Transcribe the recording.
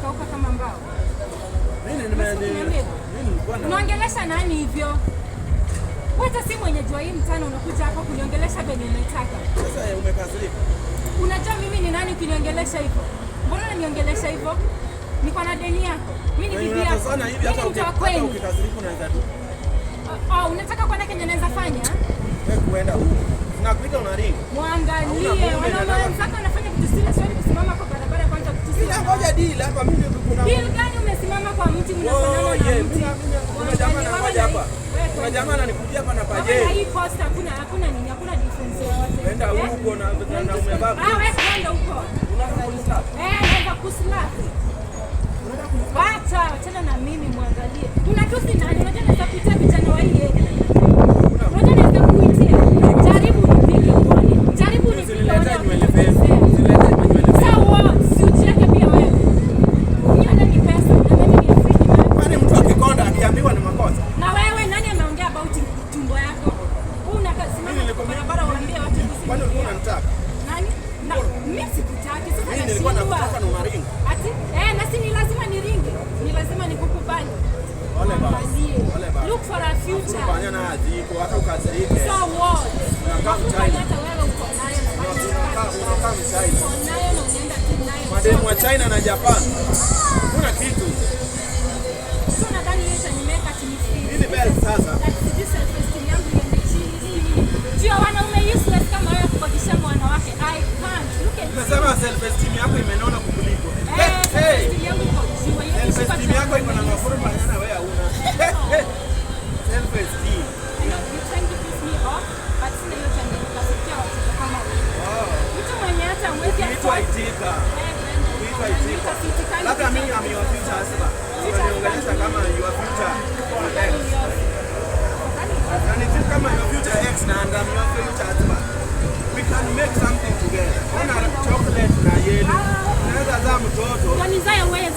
imekauka kama mbao. Mimi unaongelesha nani hivyo? Wewe si mwenye jua hii mtano unakuja hapa kuniongelesha venye unataka. Sasa umekasirika. Unajua mimi ni nani ukiniongelesha hivyo? Mbona unaniongelesha hivyo? Niko na deni yako. Mimi ni bibi yako. Sana hivi hata ukikasirika unaweza tu. Unataka kwenda Kenya naweza fanya? Wewe kuenda huko. Unakuita unaringa. Muangalie wanaume wenzako wanafanya kitu sile swali kusimama kwa barabara kwanza kitu sile. Ngoja deal hapa mimi kuna. Deal gani umesimama kwa mti mnafanana na mti? Kuna jamaa anakuja hapa. Kuna jamaa ananikujia hapa na paje. Hii post hakuna nini, hakuna difference yoyote. Nenda huko na umebaba. Wewe kwenda huko. Naenda kuslap. Wacha tena na mimi muangalie. Unatusi nani? Unajua naweza kuitia vijana wa hii area. Unajua naweza kuitia. Jaribu nipige kwani. Jaribu nipige. Zilileta nywele pesa. Sawa, si ujiweke pia wewe. Niona ni pesa, na mimi ni free man. Kwani mtu akikonda akiambiwa ni makosa? Na wewe nani ameongea about tumbo yako? Unasimama kwa barabara uambie watu kusi. Kwani ulikuwa unanitaka? Nani? Na mimi sikutaki. Sasa mimi nilikuwa nakutaka na unaringa. Ati na si ni lazima niringe. Ni lazima nikukubali. Ole basi. Look for a future. Fanya na aziko hata ukasirike. So what? Unakaa mchai. Hata wewe uko nayo na Unakaa mchai. uko nayo na unaenda nayo. Mademu wa China na Japan. Kuna kitu. So nadhani yeye nimeka chini. Hii belt sasa. This self-esteem yangu iende chini. Sio wanaume useless kama wewe kukodisha wanawake. I can't. Look at Unasema self-esteem yako imenona kukuliko. self-esteem yangu iko juu. Self-esteem yako iko na mafuta bana wewe hauna. Self-esteem. You trying to piss me off, but sina yote nikasikia watu kama wewe. Mtu mwenye hata mwezi Kitu itika. Labda mimi am your future husband. Unaniongelesha kama your future ex. And it's kama your future ex na I'm your future husband. We can make something together. Ona chocolate na yellow. Unaweza zaa mtoto. Wanizae wewe.